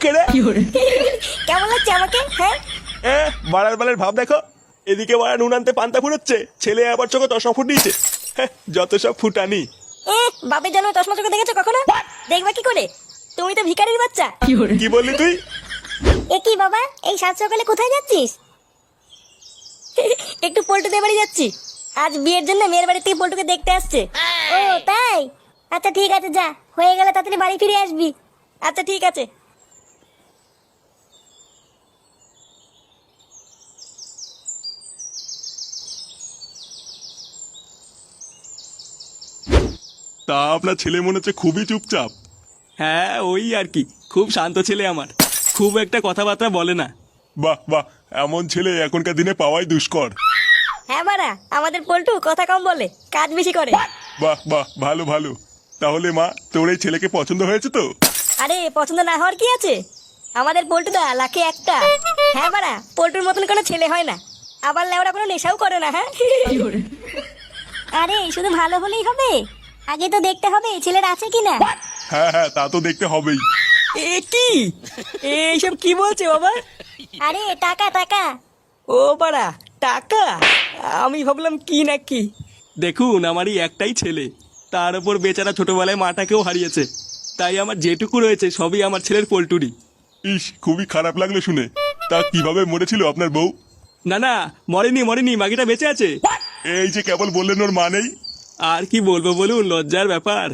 কেড়ে কেমন লাগছে আমাকে? হ্যাঁ বাড়ার বালের ভাব দেখো। এদিকে বাড়া নুন আনতে পান্তা ফুরোচ্ছে, ছেলে আবার চোখে চশমা ফুটিয়েছে। যত সব ফুটানি। বাপের জন্য চশমা চোখে দেখেছো কখনো? দেখবা কি করে? তুমি তো ভিখারির বাচ্চা। কি বললি তুই? এ কি বাবা, এই সাত সকালে কোথায় যাচ্ছিস? একটু পল্টুদের বাড়ি যাচ্ছি। আজ বিয়ের জন্য মেয়ের বাড়ি থেকে পল্টুকে দেখতে আসছে। ও তাই? আচ্ছা ঠিক আছে, যা, হয়ে গেলে তাড়াতাড়ি বাড়ি ফিরে আসবি। আচ্ছা ঠিক আছে। তা আপনার ছেলে মনে হচ্ছে খুবই চুপচাপ। হ্যাঁ ওই আর কি, খুব শান্ত ছেলে আমার, খুব একটা কথাবার্তা বলে না। বাহ বাহ, এমন ছেলে এখনকার দিনে পাওয়াই দুষ্কর। হ্যাঁ বাড়া, আমাদের পল্টু কথা কম বলে, কাজ বেশি করে। বাহ বাহ, ভালো ভালো। তাহলে মা, তোর এই ছেলেকে পছন্দ হয়েছে তো? আরে পছন্দ না হওয়ার কি আছে? আমাদের পল্টুদা লাখে একটা। হ্যাঁ বাড়া, পল্টুর মতন কোনো ছেলে হয় না। আবার লেওরা কোনো নেশাও করে না। হ্যাঁ আরে শুধু ভালো হলেই হবে, আগে তো দেখতে হবে ছেলের আছে কিনা। হ্যাঁ হ্যাঁ, তা তো দেখতে হবেই। এ কি, এইসব কি বলছে বাবা? আরে টাকা টাকা। ও পাড়া, টাকা? আমি ভাবলাম কি না কি। দেখুন, আমারই একটাই ছেলে, তার উপর বেচারা ছোটবেলায় মাটাকেও হারিয়েছে, তাই আমার যেটুকু রয়েছে সবই আমার ছেলের পোল্টুরি। ইস, খুবই খারাপ লাগলো শুনে। তা কিভাবে মরেছিল আপনার বউ? না না, মরেনি মরেনি, মাগিটা বেঁচে আছে। এই যে কেবল বললেন ওর মা নেই। আর কি বলবো বলুন, লজ্জার ব্যাপার।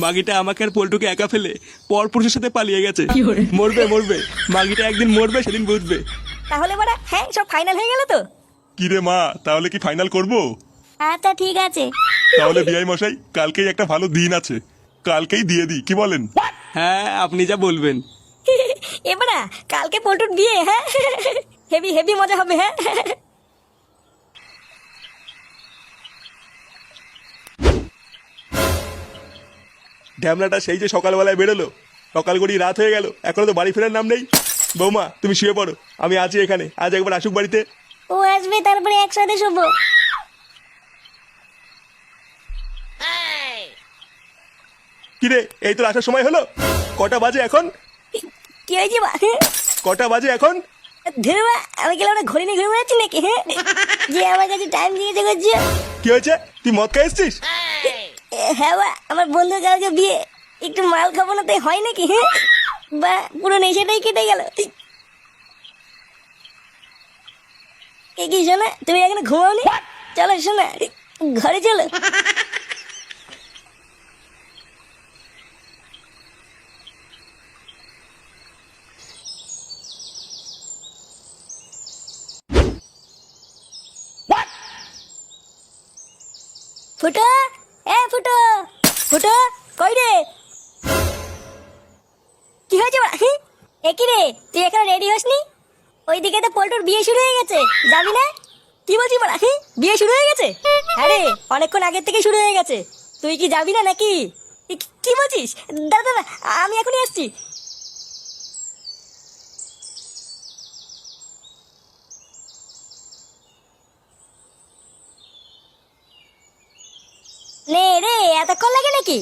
মাগিটা আমাকে আর পল্টুকে একা ফেলে পরপুরুষের সাথে পালিয়ে গেছে। মরবে মরবে, মাগিটা একদিন মরবে, সেদিন বুঝবে। তাহলে বাড়া, হ্যাঁ সব ফাইনাল হয়ে গেল তো? কিরে মা, তাহলে কি ফাইনাল করব? আচ্ছা ঠিক আছে। তাহলে বিআই মশাই, কালকেই একটা ভালো দিন আছে, কালকেই দিয়ে দিই, কি বলেন? হ্যাঁ আপনি যা বলবেন। এবারা কালকে পল্টুর বিয়ে। হ্যাঁ হেভি হেভি মজা হবে। হ্যাঁ ঢ্যামলাটা সেই যে সকালবেলায় বেরোলো, সকাল করি রাত হয়ে গেল, এখনো তো বাড়ি ফেরার নাম নেই। বৌমা, তুমি শুয়ে পড়ো, আমি আছি এখানে, আজ একবার আসুক বাড়িতে। ও আসবে, তারপরে একসাথে শোবো। কিরে, এই তো আসার সময় হলো। কটা বাজে এখন? কি হয়েছে বা? কটা বাজে এখন? ধরবা, আমি গেলে ওরা ঘড়ি নিয়ে ঘুরে বেড়াচ্ছি নাকি? হ্যাঁ, যে আমার কাছে টাইম জিজ্ঞাসা করছে। কি হয়েছে? তুই মদ খাই এসছিস? হ্যাঁ বা, আমার বন্ধু কালকে বিয়ে, একটু মাল খাবো না তাই হয় নাকি? হ্যাঁ বা, পুরো নেশাটাই কেটে গেল। কি শোনা, তুমি এখানে ঘুমাওনি? চলো শোনা, ঘরে চলো। ফুটো, ফুটো, ফুটো, কই রে? কি হয়েছে বা? একই রে, তুই এখানে রেডি হসনি? ওইদিকে তো পল্টুর বিয়ে শুরু হয়ে গেছে, যাবি না? কি বলছি বা? বিয়ে শুরু হয়ে গেছে? আরে অনেকক্ষণ আগের থেকে শুরু হয়ে গেছে, তুই কি যাবি না নাকি? কি বলছিস? দাদা দাদা, আমি এখনই আসছি। নে রে, এতক্ষণ লাগে নাকি?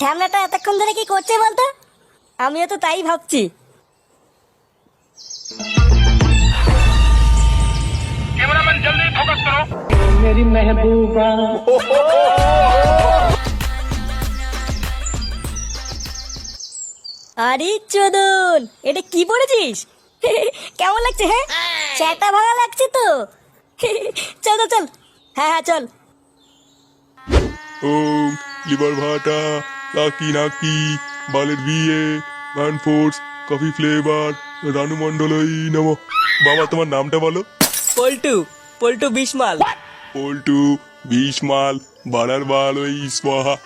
ঢ্যামনাটা এতক্ষণ ধরে কি করছে বলতো? আমিও তো তাই ভাবছি। कैमरामैन जल्दी फोकस करो। मेरी महबूबा আরে চোদন, এটা কি পড়েছিস? কেমন লাগছে? হ্যাঁ চ্যাটা ভাঙা লাগছে তো। চল চল চল, হ্যাঁ হ্যাঁ চল। ওম লিভার ভাটা, কাকি নাকি, বালের বিয়ে, Manforce, coffee flavour, Ranu মন্ডলই নম। বাবা, তোমার নামটা বলো। পল্টু, পল্টু বিশমাল। পল্টু বিশমাল, বাড়ার বাল ওই স্বাহা।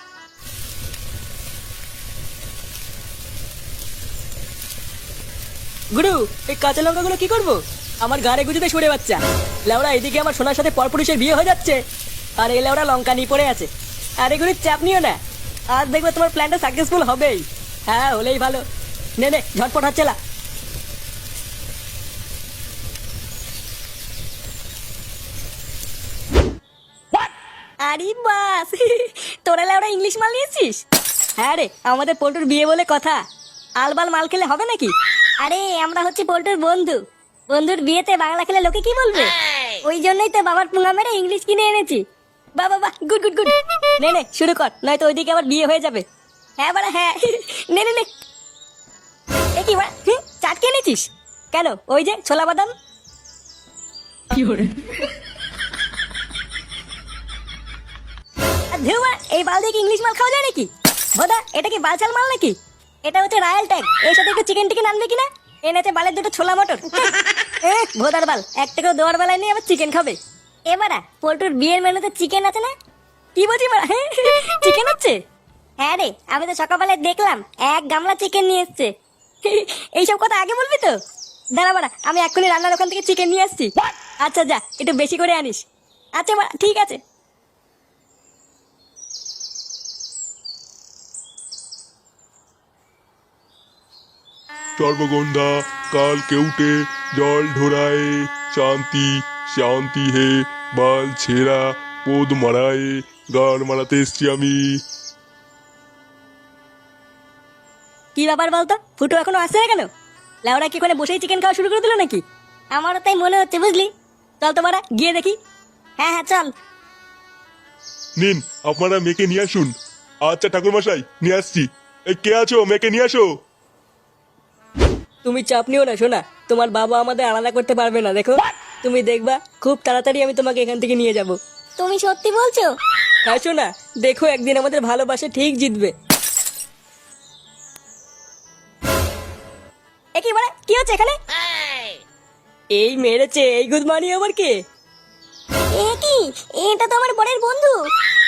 গুরু, এই কাঁচা লঙ্কাগুলো কি করবো? আমার গাড়ে গুজিতে সরে বাচ্চা লেওড়া, এদিকে আমার সোনার সাথে পরপুরুষের বিয়ে হয়ে যাচ্ছে, আর এই লেওড়া লঙ্কা নিয়ে পড়ে আছে। আর এগুলির চাপ নিও না, আজ দেখবে তোমার প্ল্যানটা সাকসেসফুল হবেই। হ্যাঁ হলেই ভালো। নে নে, ঝটপট হচ্ছে না। আরে বাস, তোরা লেওরা ইংলিশ মাল নিয়েছিস? হ্যাঁ রে, আমাদের পল্টুর বিয়ে বলে কথা। আলবাল মাল খেলে হবে নাকি? আরে আমরা হচ্ছে পল্টুর বন্ধু, বন্ধুর বিয়েতে বাংলা খেলে লোকে কি বলবে, ওই জন্যই তো বাবার পুঙ্গা মেরে ইংলিশ কিনে এনেছি। বাবা বাহ, গুড গুড গুড। নে নে শুরু কর, নয়তো ওইদিকে আবার বিয়ে হয়ে যাবে। হ্যাঁ বাড়া হ্যাঁ, নে নে নে। এ কি বাড়া, চাট খেয়ে নিয়েছিস কেন? ওই যে ছোলা বাদাম। আর ধুর বাড়া, এই বাল দিয়ে কি ইংলিশ মাল খাওয়া যায় নাকি? ভোদা, এটা কি বালচাল মাল নাকি? এটা হচ্ছে রয়্যাল ট্যাগ, এর সাথে একটু চিকেন টিকেন আনবে কিনা? এনেছে বালের দুটো ছোলা মটর। ভোদার বাল, একটা করে দেওয়ার বেলায় নিয়ে আবার চিকেন খাবে। এবারা পল্টুর বিয়ের মেনুতে চিকেন আছে না? কি বলছি বাড়া, চিকেন হচ্ছে? হ্যাঁ রে, আমি তো সকালবেলায় দেখলাম এক গামলা চিকেন নিয়ে এসছে। এইসব কথা আগে বলবি তো। দাঁড়া বাড়া, আমি এক্ষুনি রান্নার ওখান থেকে চিকেন নিয়ে আসছি। আচ্ছা যা, একটু বেশি করে আনিস। আচ্ছা বাড়া, ঠিক আছে। সর্বগন্ধা কাল কেউটে জল ঢোড়ায়, শান্তি শান্তি হে বাল ছেঁড়া পোদ মারায়, গান মারাতে এসছি আমি। কি ব্যাপার বলতো, ফুটো এখনো আসছে না কেন? লাউরা কি ওখানে বসেই চিকেন খাওয়া শুরু করে দিল নাকি? আমারও তাই মনে হচ্ছে বুঝলি। চল তো বাড়া গিয়ে দেখি। হ্যাঁ হ্যাঁ চল। নিন আপনারা মেয়েকে নিয়ে আসুন। আচ্ছা ঠাকুরমশাই নিয়ে আসছি। এই কে আছো, মেয়েকে নিয়ে আসো। তুমি চাপ নিও না শোনা, তোমার বাবা আমাদের আলাদা করতে পারবে না। দেখো তুমি দেখবা খুব তাড়াতাড়ি আমি তোমাকে এখান থেকে নিয়ে যাব। তুমি সত্যি বলছো? হ্যাঁ শোনা, দেখো একদিন আমাদের ভালোবাসা ঠিক জিতবে। এ কি বাড়া, কি হচ্ছে এখানে? এই মেরেছে, এই গুদমানি আবার কে? এ কি, এটা তো আমার বড়ের বন্ধু।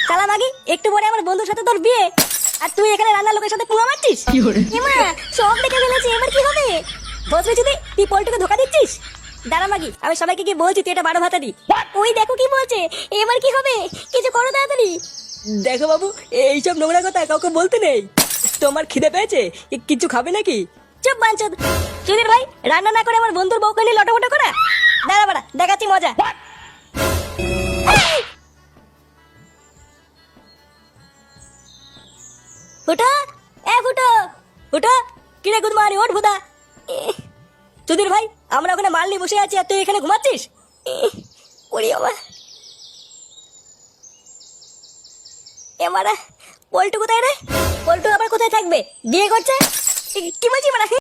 সালা মাগি, একটু পরে আমার বন্ধুর সাথে তোর বিয়ে, আর তুই এখানে রান্নার লোকের সাথে পুঙ্গা মারছিস? এমা, সব দেখে ফেলেছি, এবার কি হবে? বসবে যদি তুই পল্টুকে ধোকা দিচ্ছিস। দাঁড়া মাগি, আমি সবাইকে কি বলছি তুই এটা 12 ভাতা দি। ওই দেখো কি বলছে, এবার কি হবে? কিছু করো তাড়াতাড়ি। দেখো বাবু, এইসব নোংরা কথা কাউকে বলতে নেই। তোমার খিদে পেয়েছে, কিছু খাবে নাকি? চুপ বাঞ্চদ। সুধীর ভাই, রান্না না করে আমার বন্ধুর বউকে নিয়ে লটাফটা করা। দাঁড়া বাড়া, দেখাচ্ছি মজা। ফুটো, এ ফুটো, ফুটো, কিরে গুদমানি, ওঠ ভুদা। সুধীর ভাই, আমরা ওখানে মাল নিয়ে বসে আছি আর তুই এখানে ঘুমাচ্ছিস? ওরে বাবা, এমারা পল্টু কোথায় রে? পল্টু আবার কোথায় থাকবে? বিয়ে করছে? কি বলছি মারা?